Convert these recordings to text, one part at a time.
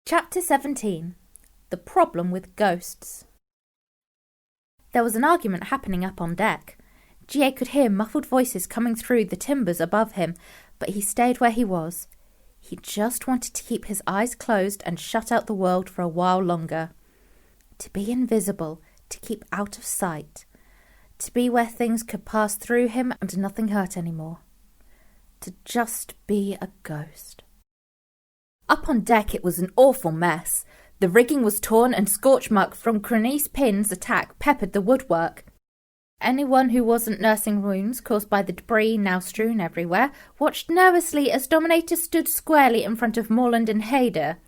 Chapter 17. The Problem with Ghosts. There was an argument happening up on deck. G.A. could hear muffled voices coming through the timbers above him, but he stayed where he was. He just wanted to keep his eyes closed and shut out the world for a while longer. To be invisible, to keep out of sight. To be where things could pass through him and nothing hurt anymore. To just be a ghost. Up on deck it was an awful mess. The rigging was torn and scorch mark from Chroniese Pin's attack peppered the woodwork. Anyone who wasn't nursing wounds caused by the debris now strewn everywhere watched nervously as Dominator stood squarely in front of Morland and Haidur.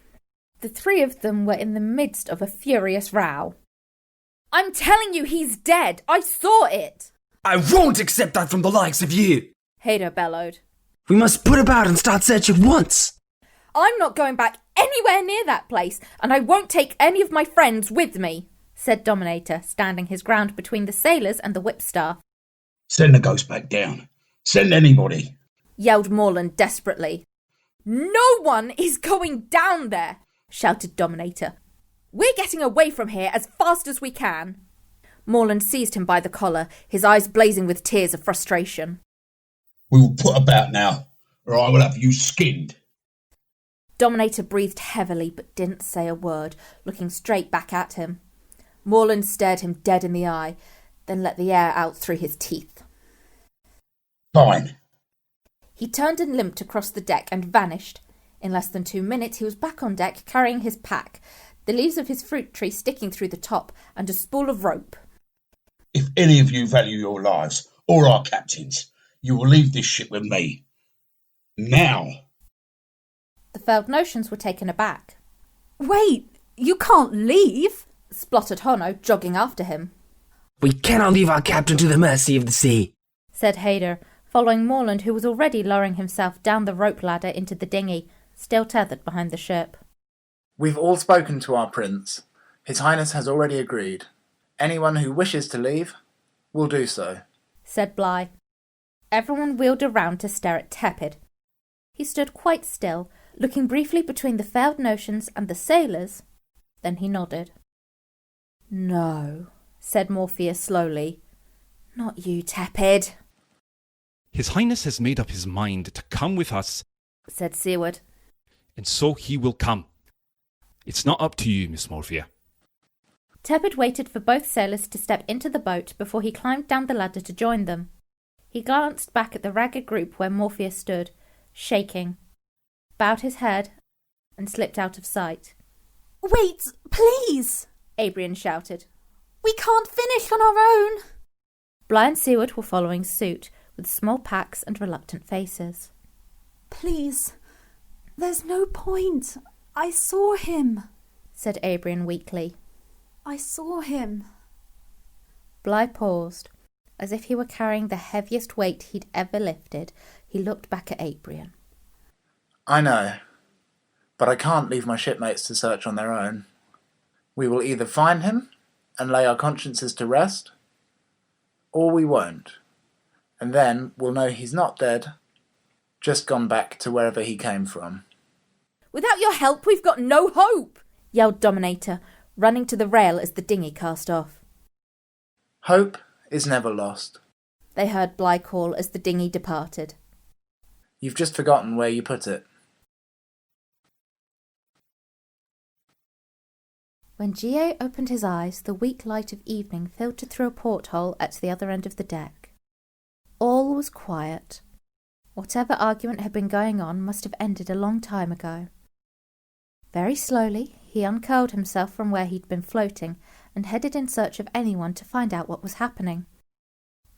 The three of them were in the midst of a furious row. "I'm telling you he's dead! I saw it!" "I won't accept that from the likes of you!" Haidur bellowed. "We must put about and start search at once!" "I'm not going back anywhere near that place, and I won't take any of my friends with me," said Dominator, standing his ground between the sailors and the whipstaff. "Send the ghost back down. Send anybody," yelled Morland desperately. "No one is going down there," shouted Dominator. "We're getting away from here as fast as we can." Morland seized him by the collar, his eyes blazing with tears of frustration. "We will put about now, or I will have you skinned." Dominator breathed heavily but didn't say a word, looking straight back at him. Morland stared him dead in the eye, then let the air out through his teeth. "Fine." He turned and limped across the deck and vanished. In less than 2 minutes he was back on deck carrying his pack, the leaves of his fruit tree sticking through the top, and a spool of rope. "If any of you value your lives, or our captain's, you will leave this ship with me. Now!" The Feld Notions were taken aback. "Wait, you can't leave," spluttered Honno, jogging after him. "We cannot leave our captain to the mercy of the sea," said Haidur, following Morland, who was already lowering himself down the rope ladder into the dinghy, still tethered behind the ship. "We've all spoken to our prince. His Highness has already agreed. Anyone who wishes to leave will do so," said Bligh. Everyone wheeled around to stare at Tepid. He stood quite still, looking briefly between the Feld Notions and the sailors. Then he nodded. "No," said Morphea slowly. "Not you, Tepid." "His Highness has made up his mind to come with us," said Seaward. "and so he will come. It's not up to you, Miss Morphea." Tepid waited for both sailors to step into the boat before he climbed down the ladder to join them. He glanced back at the ragged group where Morphea stood, shaking, bowed his head, and slipped out of sight. "Wait, please!" Abrian shouted. "We can't finish on our own!" Bligh and Seaward were following suit, with small packs and reluctant faces. "Please, there's no point. I saw him," said Abrian weakly. "I saw him." Bligh paused. As if he were carrying the heaviest weight he'd ever lifted, he looked back at Abrian. "I know, but I can't leave my shipmates to search on their own. We will either find him and lay our consciences to rest, or we won't, and then we'll know he's not dead, just gone back to wherever he came from." "Without your help, we've got no hope!" yelled Dominator, running to the rail as the dinghy cast off. "Hope is never lost," they heard Bligh call as the dinghy departed. "You've just forgotten where you put it." When G.A. opened his eyes, the weak light of evening filtered through a porthole at the other end of the deck. All was quiet. Whatever argument had been going on must have ended a long time ago. Very slowly, he uncurled himself from where he'd been floating and headed in search of anyone to find out what was happening.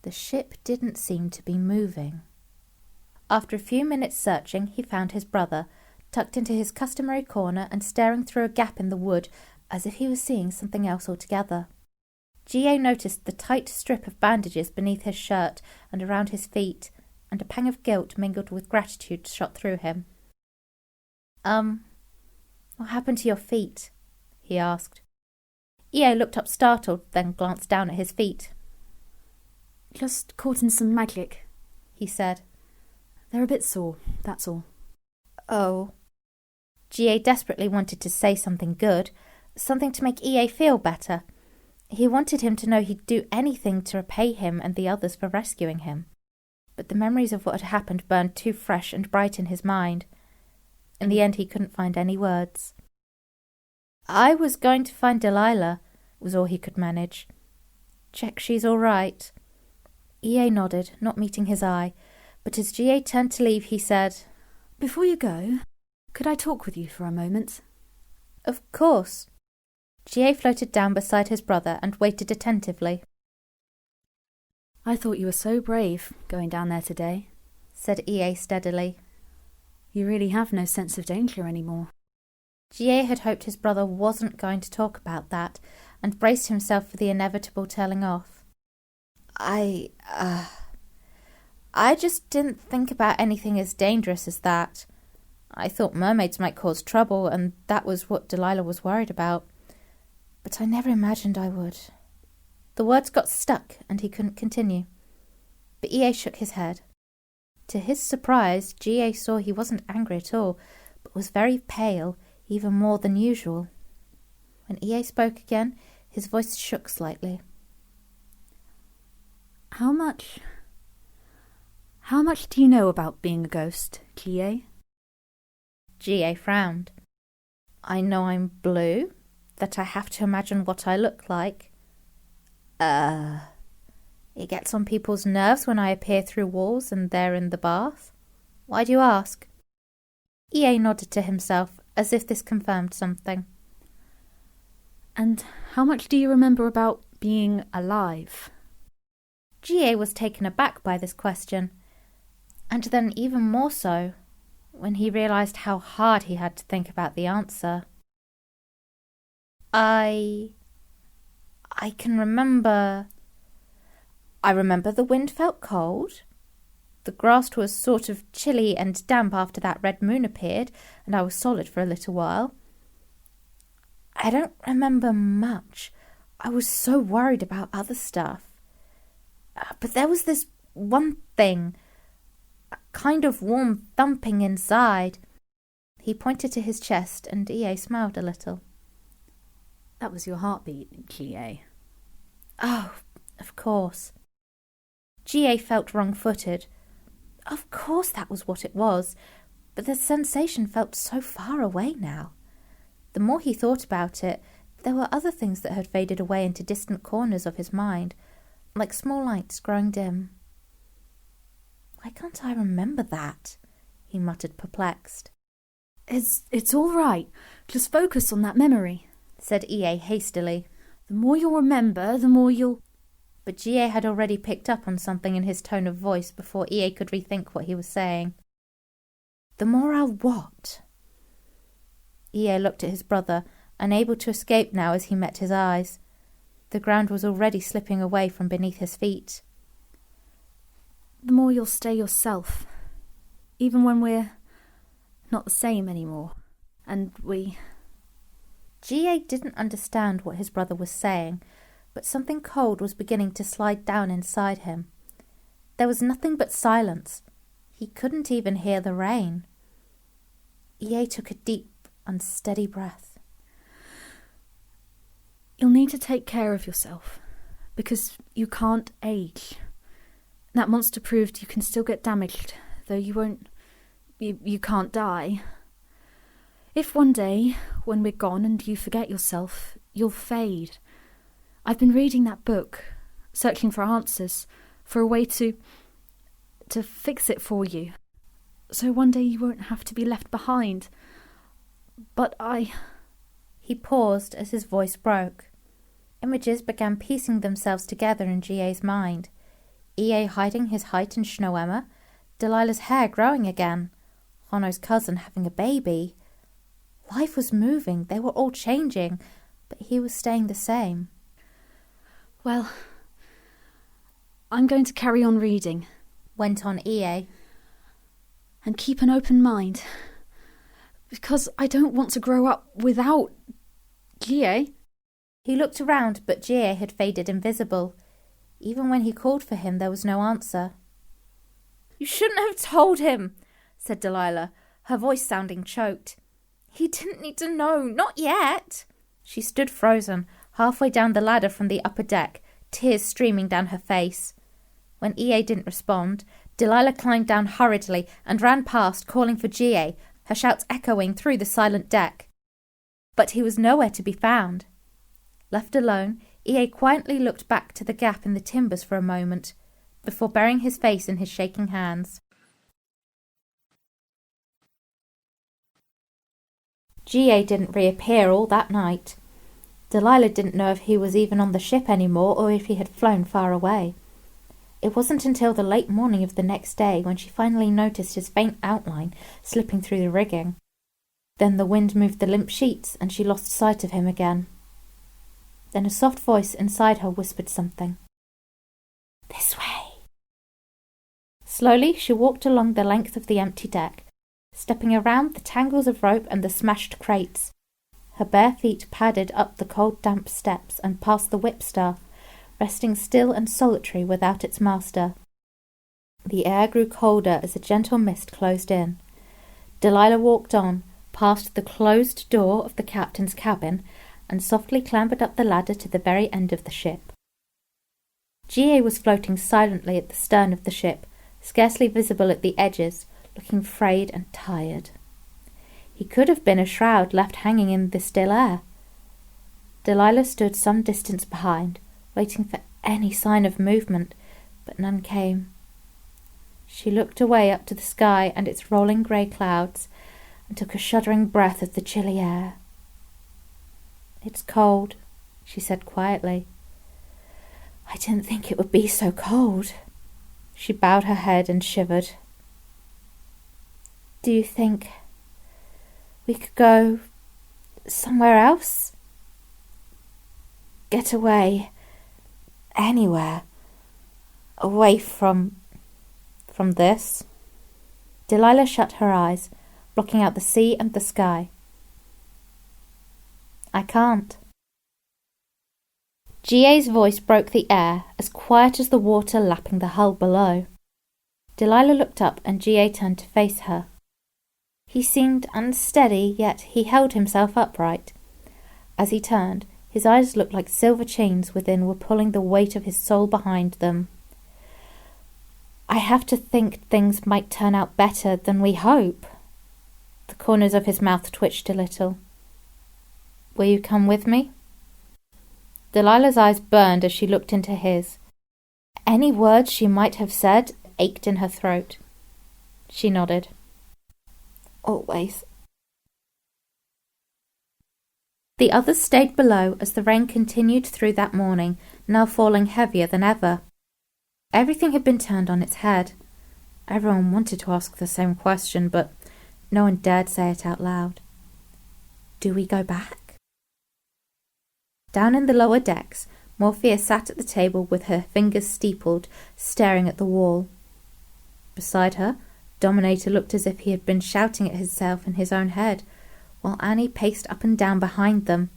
The ship didn't seem to be moving. After a few minutes searching, he found his brother, tucked into his customary corner and staring through a gap in the wood as if he was seeing something else altogether. G.A. noticed the tight strip of bandages beneath his shirt and around his feet, and a pang of guilt mingled with gratitude shot through him. What happened to your feet?" he asked. E.A. looked up startled, then glanced down at his feet. "Just caught in some magic," he said. "They're a bit sore, that's all." "Oh." GA desperately wanted to say something good, something to make EA feel better. He wanted him to know he'd do anything to repay him and the others for rescuing him. But the memories of what had happened burned too fresh and bright in his mind. In the end, he couldn't find any words. "I was going to find Delilah," was all he could manage. "Check she's all right." EA nodded, not meeting his eye, but as GA turned to leave, he said, "Before you go, could I talk with you for a moment?" "Of course." GA floated down beside his brother and waited attentively. "I thought you were so brave going down there today," said EA steadily. "You really have no sense of danger anymore." GA had hoped his brother wasn't going to talk about that and braced himself for the inevitable telling off. I just didn't think about anything as dangerous as that. I thought mermaids might cause trouble, and that was what Delilah was worried about. But I never imagined I would." The words got stuck, and he couldn't continue. But EA shook his head. To his surprise, GA saw he wasn't angry at all, but was very pale, even more than usual. When EA spoke again, his voice shook slightly. How much do you know about being a ghost, GA?" GA frowned. "I know I'm blue, that I have to imagine what I look like. It gets on people's nerves when I appear through walls and they're in the bath. Why do you ask?" EA nodded to himself, as if this confirmed something. "And how much do you remember about being alive?" GA was taken aback by this question, and then even more so when he realised how hard he had to think about the answer. I can remember... I remember the wind felt cold. The grass was sort of chilly and damp after that red moon appeared, and I was solid for a little while. I don't remember much. I was so worried about other stuff. But there was this one thing, a kind of warm thumping inside. He pointed to his chest, and EA smiled a little. "That was your heartbeat, GA." "Oh, of course." GA felt wrong-footed. Of course that was what it was, but the sensation felt so far away now. The more he thought about it, there were other things that had faded away into distant corners of his mind, like small lights growing dim. "Why can't I remember that?" he muttered, perplexed. It's all right. Just focus on that memory," said EA hastily. "The more you'll remember, the more you'll—" But GA had already picked up on something in his tone of voice before EA could rethink what he was saying. "The more I'll what?" EA looked at his brother, unable to escape now as he met his eyes. The ground was already slipping away from beneath his feet. "The more you'll stay yourself, even when we're not the same anymore, and we—" GA didn't understand what his brother was saying, but something cold was beginning to slide down inside him. There was nothing but silence. He couldn't even hear the rain. EA took a deep, unsteady breath. "You'll need to take care of yourself, because you can't age. That monster proved you can still get damaged, though you won't... You can't die. If one day, when we're gone and you forget yourself, you'll fade. I've been reading that book, searching for answers, for a way to fix it for you. So one day you won't have to be left behind. But I..." He paused as his voice broke. Images began piecing themselves together in GA's mind. EA hiding his height in Schnoemmer, Delilah's hair growing again, Honno's cousin having a baby. Life was moving, they were all changing, but he was staying the same. "Well, I'm going to carry on reading," went on EA. "And keep an open mind, because I don't want to grow up without GA." He looked around, but GA had faded invisible. Even when he called for him, there was no answer. "You shouldn't have told him," said Delilah, her voice sounding choked. He didn't need to know, not yet. She stood frozen, halfway down the ladder from the upper deck, tears streaming down her face. When EA didn't respond, Delilah climbed down hurriedly and ran past, calling for GA, her shouts echoing through the silent deck. But he was nowhere to be found. Left alone, EA quietly looked back to the gap in the timbers for a moment, before burying his face in his shaking hands. GA didn't reappear all that night. Delilah didn't know if he was even on the ship anymore or if he had flown far away. It wasn't until the late morning of the next day when she finally noticed his faint outline slipping through the rigging. Then the wind moved the limp sheets and she lost sight of him again. Then a soft voice inside her whispered something. "This way." Slowly she walked along the length of the empty deck, stepping around the tangles of rope and the smashed crates. Her bare feet padded up the cold damp steps and past the whipstaff, resting still and solitary without its master. The air grew colder as a gentle mist closed in. Delilah walked on, past the closed door of the captain's cabin, and softly clambered up the ladder to the very end of the ship. GA was floating silently at the stern of the ship, scarcely visible at the edges, looking frayed and tired. He could have been a shroud left hanging in the still air. Delilah stood some distance behind, waiting for any sign of movement, but none came. She looked away up to the sky and its rolling grey clouds, and took a shuddering breath of the chilly air. "It's cold," she said quietly. "I didn't think it would be so cold." She bowed her head and shivered. "Do you think we could go somewhere else? Get away, anywhere, away from this?" Delilah shut her eyes, blocking out the sea and the sky. "I can't." GA's voice broke the air, as quiet as the water lapping the hull below. Delilah looked up and GA turned to face her. He seemed unsteady, yet he held himself upright. As he turned, his eyes looked like silver chains within were pulling the weight of his soul behind them. "I have to think things might turn out better than we hope." The corners of his mouth twitched a little. "Will you come with me?" Delilah's eyes burned as she looked into his. Any words she might have said ached in her throat. She nodded. "Always." The others stayed below as the rain continued through that morning, now falling heavier than ever. Everything had been turned on its head. Everyone wanted to ask the same question, but no one dared say it out loud. Do we go back? Down in the lower decks, Morphea sat at the table with her fingers steepled, staring at the wall. Beside her, Dominator looked as if he had been shouting at himself in his own head, while Annie paced up and down behind them.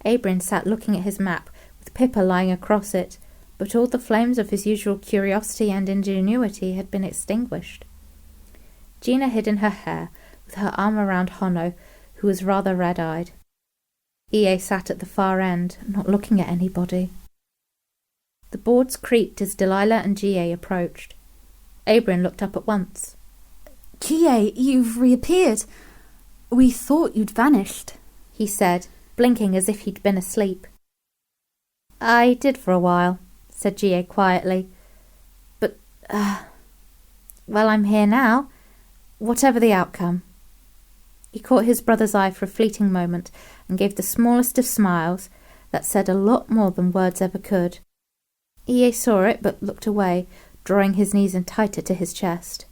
Abrin sat looking at his map, with Pippa lying across it, but all the flames of his usual curiosity and ingenuity had been extinguished. Gina hid in her hair, with her arm around Honno, who was rather red-eyed. EA sat at the far end, not looking at anybody. The boards creaked as Delilah and GA approached. Abrin looked up at once. "GA, you've reappeared. We thought you'd vanished," he said, blinking as if he'd been asleep. "I did for a while," said GA quietly. "But, well, I'm here now, whatever the outcome." He caught his brother's eye for a fleeting moment and gave the smallest of smiles that said a lot more than words ever could. EA saw it but looked away, drawing his knees in tighter to his chest.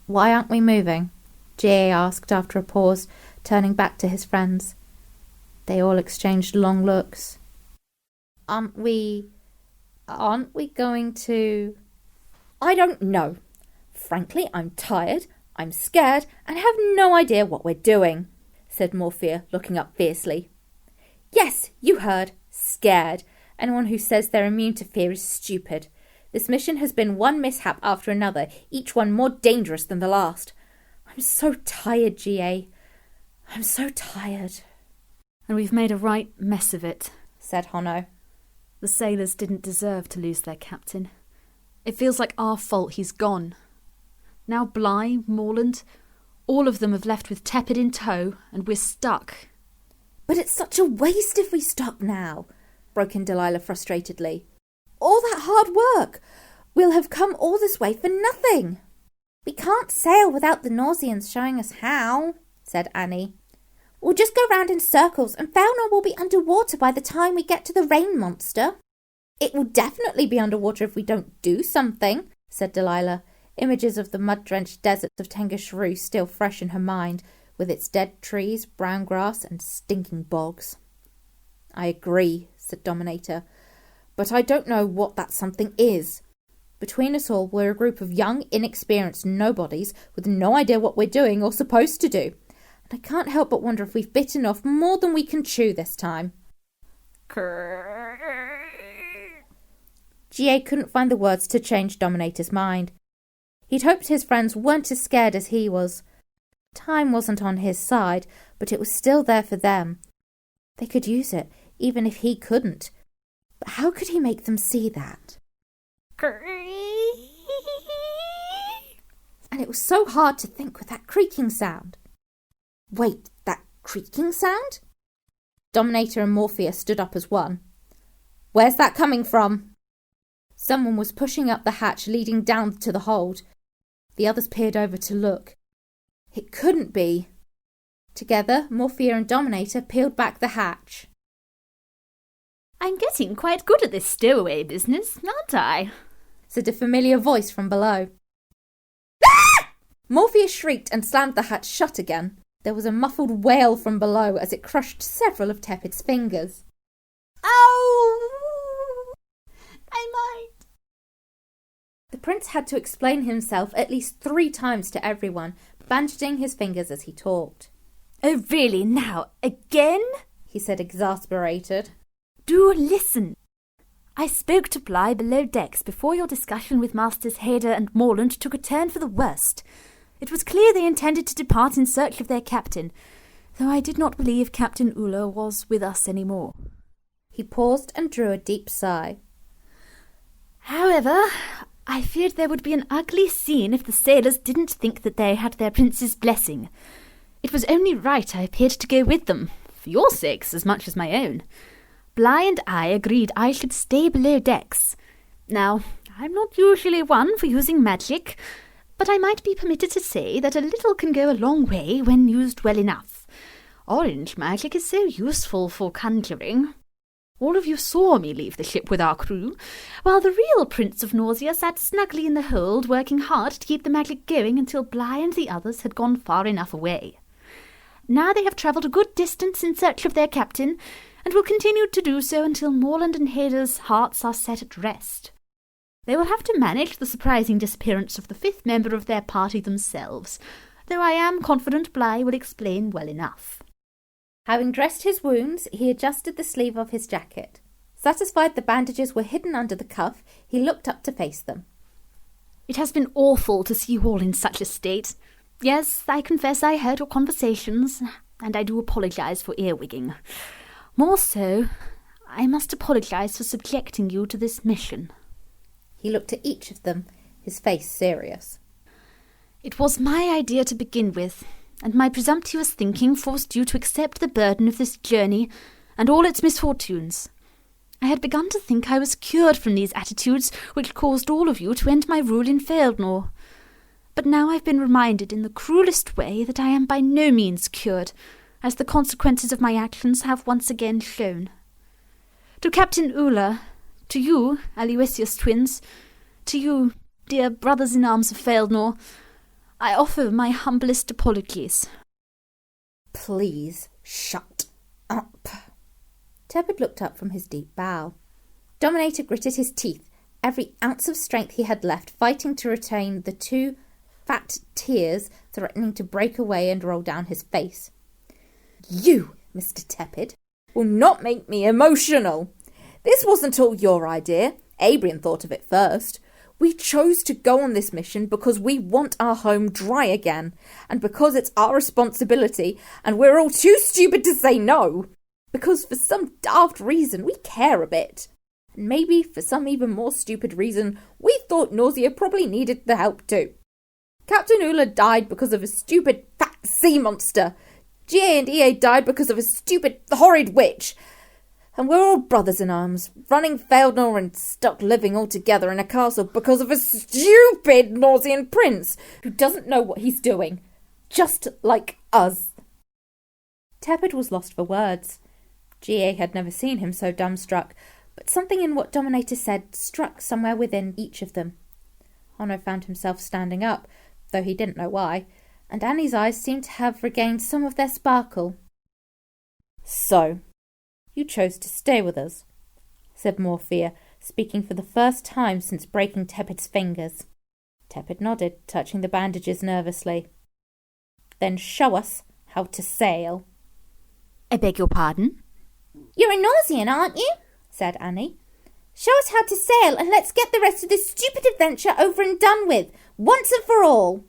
"Why aren't we moving?" GA asked after a pause, turning back to his friends. They all exchanged long looks. Aren't we going to..." "I don't know. Frankly, I'm tired, I'm scared, and have no idea what we're doing," said Morphea, looking up fiercely. "Yes, you heard. Scared. Anyone who says they're immune to fear is stupid. This mission has been one mishap after another, each one more dangerous than the last. I'm so tired, GA. I'm so tired, And we've made a right mess of it, said Honno. The sailors didn't deserve to lose their captain. It feels like our fault he's gone. Now Bligh, Morland, all of them have left with Tepid in tow, and we're stuck. But it's such a waste if we stop now, broke in Delilah frustratedly. All that hard work. We'll have come all this way for nothing. We can't sail without the Nausians showing us how, said Annie. We'll just go round in circles and Failnor will be underwater by the time we get to the rain monster. It will definitely be underwater if we don't do something, said Delilah, images of the mud-drenched deserts of Tengasharu still fresh in her mind, with its dead trees, brown grass and stinking bogs. I agree, said Dominator, but I don't know what that something is. Between us all, we're a group of young, inexperienced nobodies with no idea what we're doing or supposed to do. And I can't help but wonder if we've bitten off more than we can chew this time. G.A. couldn't find the words to change Dominator's mind. He'd hoped his friends weren't as scared as he was. Time wasn't on his side, but it was still there for them. They could use it, even if he couldn't. But how could he make them see that? And it was so hard to think with that creaking sound. Wait, that creaking sound? Dominator and Morphea stood up as one. Where's that coming from? Someone was pushing up the hatch leading down to the hold. The others peered over to look. It couldn't be. Together, Morphea and Dominator peeled back the hatch. I'm getting quite good at this stowaway business, aren't I? Said a familiar voice from below. Ah! Morphea shrieked and slammed the hatch shut again. There was a muffled wail from below as it crushed several of Tepid's fingers. Ow! I might. The prince had to explain himself at least 3 times to everyone, bandaging his fingers as he talked. Oh, really? Now, again? He said, exasperated. Do listen. I spoke to Bligh below decks before your discussion with Masters Haidur and Morland took a turn for the worst. It was clear they intended to depart in search of their captain, though I did not believe Captain Oola was with us any more. He paused and drew a deep sigh. However, I feared there would be an ugly scene if the sailors didn't think that they had their prince's blessing. It was only right I appeared to go with them, for your sakes as much as my own. Bligh and I agreed I should stay below decks. Now, I'm not usually one for using magic, but I might be permitted to say that a little can go a long way when used well enough. Orange magic is so useful for conjuring. All of you saw me leave the ship with our crew, while the real Prince of Nausea sat snugly in the hold, working hard to keep the magic going until Bligh and the others had gone far enough away. Now they have travelled a good distance in search of their captain, and will continue to do so until Morland and Haidur's hearts are set at rest. They will have to manage the surprising disappearance of the 5th member of their party themselves, though I am confident Bligh will explain well enough. Having dressed his wounds, he adjusted the sleeve of his jacket. Satisfied the bandages were hidden under the cuff, he looked up to face them. It has been awful to see you all in such a state. Yes, I confess I heard your conversations, and I do apologise for earwigging. More so, I must apologise for subjecting you to this mission. He looked at each of them, his face serious. It was my idea to begin with, and my presumptuous thinking forced you to accept the burden of this journey and all its misfortunes. I had begun to think I was cured from these attitudes which caused all of you to end my rule in Failnor. But now I've been reminded in the cruellest way that I am by no means cured, as the consequences of my actions have once again shown. To Captain Oola, to you, Aluiciuous twins, to you, dear brothers-in-arms of Failnor, I offer my humblest apologies. Please shut up. Tepid looked up from his deep bow. Dominator gritted his teeth, every ounce of strength he had left fighting to retain the 2 fat tears threatening to break away and roll down his face. You, Mr. Tepid, will not make me emotional. This wasn't all your idea. Abrian thought of it first. We chose to go on this mission because we want our home dry again, and because it's our responsibility, and we're all too stupid to say no. Because for some daft reason we care a bit. And maybe for some even more stupid reason, we thought Nausea probably needed the help too. Captain Oola died because of a stupid fat sea monster. GA and EA died because of a stupid horrid witch. And we're all brothers in arms, running Feldnor and stuck living all together in a castle because of a stupid Nausean prince who doesn't know what he's doing. Just like us. Tepid was lost for words. GA had never seen him so dumbstruck, but something in what Dominator said struck somewhere within each of them. Honno found himself standing up, though he didn't know why, and Annie's eyes seemed to have regained some of their sparkle. So, you chose to stay with us, said Morphea, speaking for the first time since breaking Tepid's fingers. Tepid nodded, touching the bandages nervously. Then show us how to sail. I beg your pardon? You're a Nausean, aren't you? Said Annie. Show us how to sail and let's get the rest of this stupid adventure over and done with, once and for all.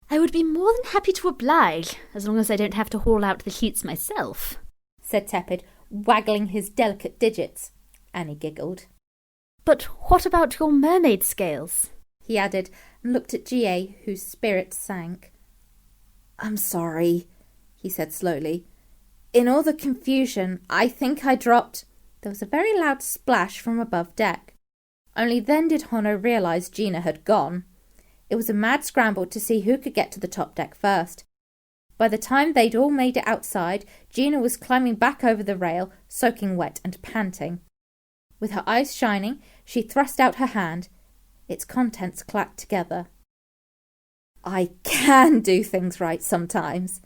I would be more than happy to oblige, as long as I don't have to haul out the sheets myself, said Tepid, waggling his delicate digits. Annie giggled. But what about your mermaid scales? He added, and looked at GA, whose spirits sank. I'm sorry, he said slowly. In all the confusion, I think I dropped... There was a very loud splash from above deck. Only then did Honno realise Gina had gone. It was a mad scramble to see who could get to the top deck first. By the time they'd all made it outside, Gina was climbing back over the rail, soaking wet and panting. With her eyes shining, she thrust out her hand. Its contents clacked together. I can do things right sometimes,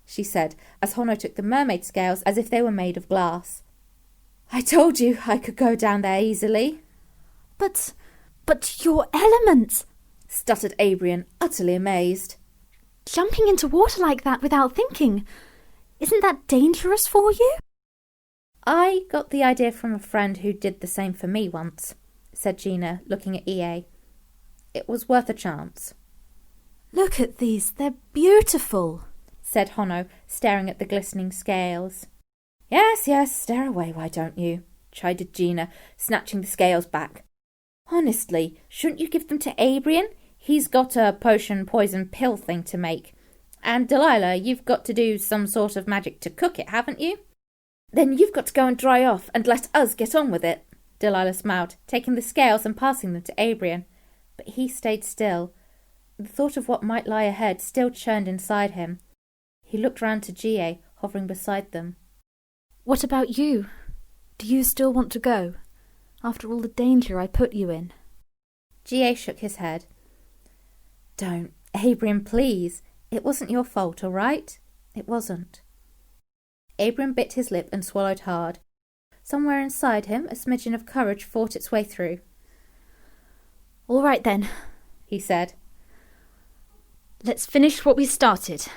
she said, as Honno took the mermaid scales as if they were made of glass. I told you I could go down there easily. But your element, stuttered Abrian, utterly amazed. Jumping into water like that without thinking, isn't that dangerous for you? I got the idea from a friend who did the same for me once, said Gina, looking at EA. It was worth a chance. Look at these, they're beautiful, said Honno, staring at the glistening scales. Yes, stare away, why don't you? Chided Gina, snatching the scales back. Honestly, shouldn't you give them to Abrian? He's got a potion poison pill thing to make. And Delilah, you've got to do some sort of magic to cook it, haven't you? Then you've got to go and dry off and let us get on with it, Delilah smiled, taking the scales and passing them to Abrian. But he stayed still. The thought of what might lie ahead still churned inside him. He looked round to GA, hovering beside them. What about you? Do you still want to go, after all the danger I put you in? GA shook his head. Don't, Abrian, please. It wasn't your fault, all right? It wasn't. Abrian bit his lip and swallowed hard. Somewhere inside him, a smidgen of courage fought its way through. All right then, he said. Let's finish what we started.